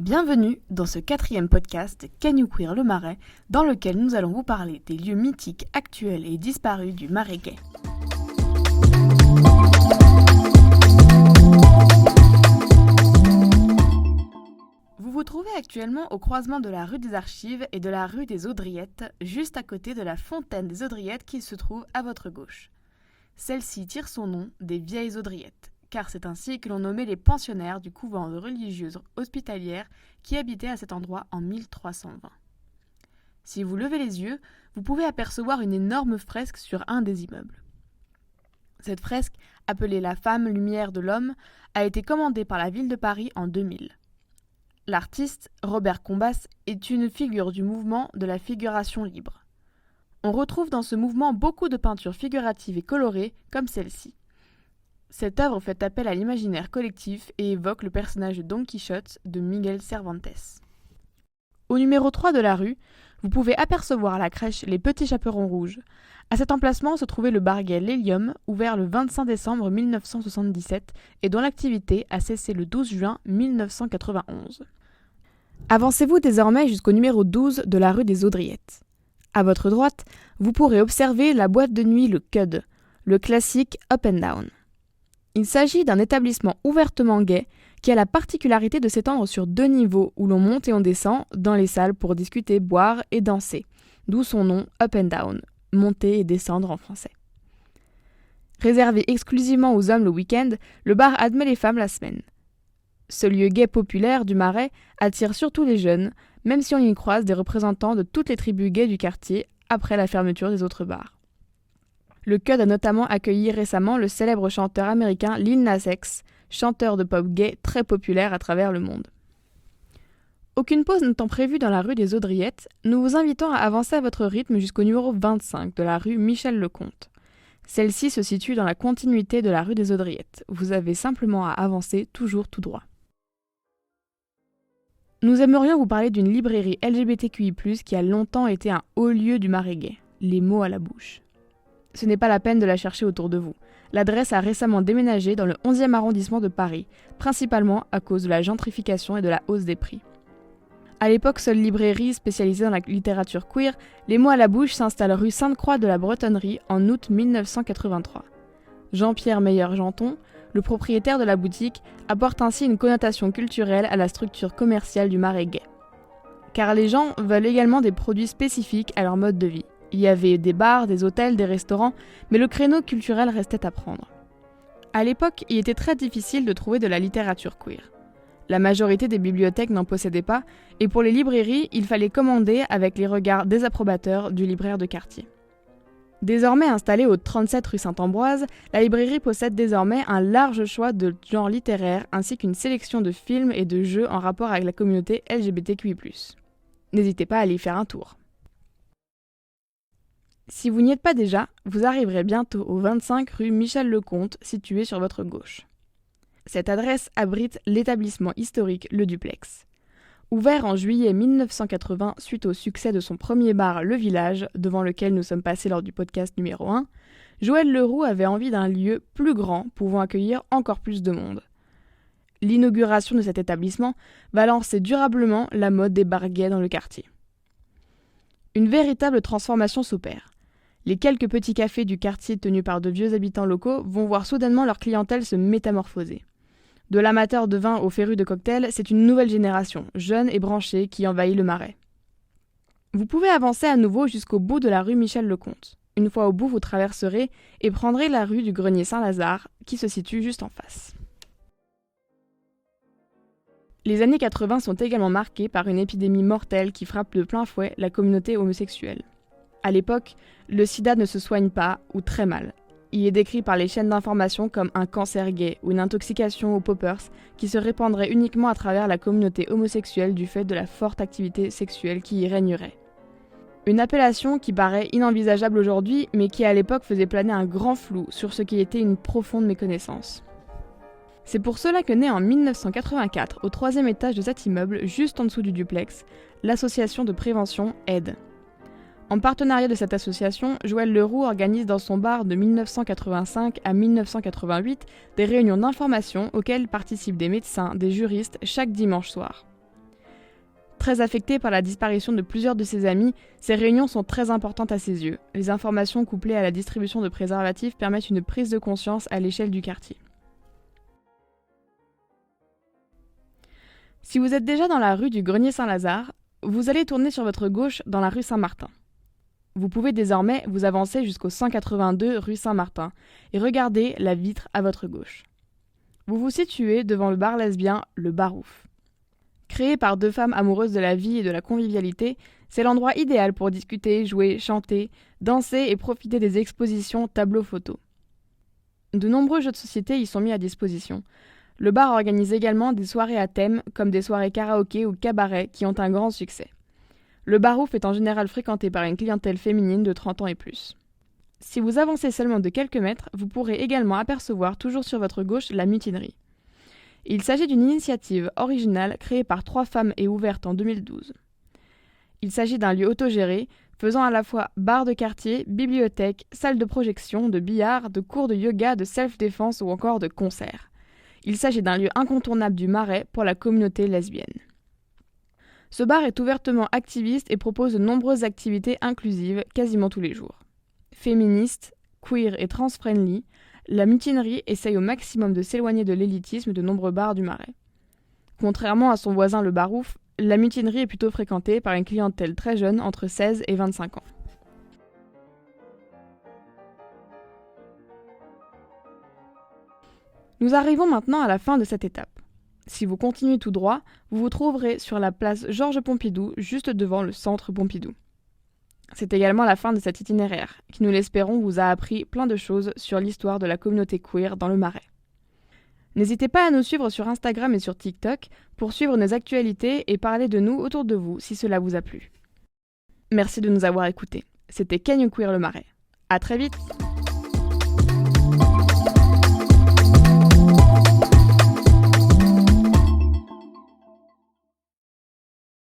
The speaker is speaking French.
Bienvenue dans ce 4e podcast Can You Queer le Marais, dans lequel nous allons vous parler des lieux mythiques actuels et disparus du Marais gay. Vous vous trouvez actuellement au croisement de la rue des Archives et de la rue des Audriettes, juste à côté de la fontaine des Audriettes qui se trouve à votre gauche. Celle-ci tire son nom des vieilles Audriettes, car c'est ainsi que l'on nommait les pensionnaires du couvent de religieuses hospitalières qui habitaient à cet endroit en 1320. Si vous levez les yeux, vous pouvez apercevoir une énorme fresque sur un des immeubles. Cette fresque, appelée la femme lumière de l'homme, a été commandée par la ville de Paris en 2000. L'artiste, Robert Combas, est une figure du mouvement de la figuration libre. On retrouve dans ce mouvement beaucoup de peintures figuratives et colorées comme celle-ci. Cette œuvre fait appel à l'imaginaire collectif et évoque le personnage de Don Quichotte de Miguel Cervantes. Au numéro 3 de la rue, vous pouvez apercevoir la crèche Les Petits Chaperons Rouges. À cet emplacement se trouvait le bar gay L'Hélium, ouvert le 25 décembre 1977 et dont l'activité a cessé le 12 juin 1991. Avancez-vous désormais jusqu'au numéro 12 de la rue des Audriettes. À votre droite, vous pourrez observer la boîte de nuit Le Cud, le classique Up and Down. Il s'agit d'un établissement ouvertement gay qui a la particularité de s'étendre sur 2 niveaux où l'on monte et on descend dans les salles pour discuter, boire et danser, d'où son nom Up and Down, monter et descendre en français. Réservé exclusivement aux hommes le week-end, le bar admet les femmes la semaine. Ce lieu gay populaire du Marais attire surtout les jeunes, même si on y croise des représentants de toutes les tribus gays du quartier après la fermeture des autres bars. Le CUD a notamment accueilli récemment le célèbre chanteur américain Lil Nas X, chanteur de pop gay très populaire à travers le monde. Aucune pause n'étant prévue dans la rue des Audriettes, nous vous invitons à avancer à votre rythme jusqu'au numéro 25 de la rue Michel-Lecomte. Celle-ci se situe dans la continuité de la rue des Audriettes. Vous avez simplement à avancer toujours tout droit. Nous aimerions vous parler d'une librairie LGBTQI+, qui a longtemps été un haut lieu du Marais gay, les mots à la bouche. Ce n'est pas la peine de la chercher autour de vous. L'adresse a récemment déménagé dans le 11e arrondissement de Paris, principalement à cause de la gentrification et de la hausse des prix. À l'époque, seule librairie spécialisée dans la littérature queer, les mots à la bouche s'installent rue Sainte-Croix de la Bretonnerie en août 1983. Jean-Pierre Meyer-Janton, le propriétaire de la boutique, apporte ainsi une connotation culturelle à la structure commerciale du Marais gay. Car les gens veulent également des produits spécifiques à leur mode de vie. Il y avait des bars, des hôtels, des restaurants, mais le créneau culturel restait à prendre. À l'époque, il était très difficile de trouver de la littérature queer. La majorité des bibliothèques n'en possédaient pas, et pour les librairies, il fallait commander avec les regards désapprobateurs du libraire de quartier. Désormais installée au 37 rue Saint-Ambroise, la librairie possède désormais un large choix de genres littéraires ainsi qu'une sélection de films et de jeux en rapport avec la communauté LGBTQI+. N'hésitez pas à aller y faire un tour. Si vous n'y êtes pas déjà, vous arriverez bientôt au 25 rue Michel-Lecomte, situé sur votre gauche. Cette adresse abrite l'établissement historique Le Duplex. Ouvert en juillet 1980 suite au succès de son premier bar Le Village, devant lequel nous sommes passés lors du podcast numéro 1, Joël Leroux avait envie d'un lieu plus grand pouvant accueillir encore plus de monde. L'inauguration de cet établissement va lancer durablement la mode des bars gays dans le quartier. Une véritable transformation s'opère. Les quelques petits cafés du quartier tenus par de vieux habitants locaux vont voir soudainement leur clientèle se métamorphoser. De l'amateur de vin au féru de cocktails, c'est une nouvelle génération, jeune et branchée, qui envahit le Marais. Vous pouvez avancer à nouveau jusqu'au bout de la rue Michel-Lecomte. Une fois au bout, vous traverserez et prendrez la rue du Grenier Saint-Lazare, qui se situe juste en face. Les années 80 sont également marquées par une épidémie mortelle qui frappe de plein fouet la communauté homosexuelle. À l'époque, le sida ne se soigne pas, ou très mal. Il est décrit par les chaînes d'information comme un cancer gay ou une intoxication aux poppers qui se répandrait uniquement à travers la communauté homosexuelle du fait de la forte activité sexuelle qui y régnerait. Une appellation qui paraît inenvisageable aujourd'hui, mais qui à l'époque faisait planer un grand flou sur ce qui était une profonde méconnaissance. C'est pour cela que naît en 1984, au 3e étage de cet immeuble, juste en dessous du duplex, l'association de prévention AID. En partenariat de cette association, Joël Leroux organise dans son bar de 1985 à 1988 des réunions d'information auxquelles participent des médecins, des juristes chaque dimanche soir. Très affecté par la disparition de plusieurs de ses amis, ces réunions sont très importantes à ses yeux. Les informations couplées à la distribution de préservatifs permettent une prise de conscience à l'échelle du quartier. Si vous êtes déjà dans la rue du Grenier-Saint-Lazare, vous allez tourner sur votre gauche dans la rue Saint-Martin. Vous pouvez désormais vous avancer jusqu'au 182 rue Saint-Martin et regarder la vitre à votre gauche. Vous vous situez devant le bar lesbien, le Barouf. Créé par deux femmes amoureuses de la vie et de la convivialité, c'est l'endroit idéal pour discuter, jouer, chanter, danser et profiter des expositions tableaux-photos. De nombreux jeux de société y sont mis à disposition. Le bar organise également des soirées à thème, comme des soirées karaoké ou cabaret qui ont un grand succès. Le Barouf est en général fréquenté par une clientèle féminine de 30 ans et plus. Si vous avancez seulement de quelques mètres, vous pourrez également apercevoir toujours sur votre gauche la mutinerie. Il s'agit d'une initiative originale créée par 3 femmes et ouverte en 2012. Il s'agit d'un lieu autogéré, faisant à la fois bar de quartier, bibliothèque, salle de projection, de billard, de cours de yoga, de self-défense ou encore de concerts. Il s'agit d'un lieu incontournable du Marais pour la communauté lesbienne. Ce bar est ouvertement activiste et propose de nombreuses activités inclusives quasiment tous les jours. Féministe, queer et trans-friendly, la mutinerie essaye au maximum de s'éloigner de l'élitisme de nombreux bars du Marais. Contrairement à son voisin le Barouf, la mutinerie est plutôt fréquentée par une clientèle très jeune entre 16 et 25 ans. Nous arrivons maintenant à la fin de cette étape. Si vous continuez tout droit, vous vous trouverez sur la place Georges Pompidou, juste devant le centre Pompidou. C'est également la fin de cet itinéraire, qui nous l'espérons vous a appris plein de choses sur l'histoire de la communauté queer dans le Marais. N'hésitez pas à nous suivre sur Instagram et sur TikTok pour suivre nos actualités et parler de nous autour de vous si cela vous a plu. Merci de nous avoir écoutés. C'était Can You Queer le Marais. À très vite!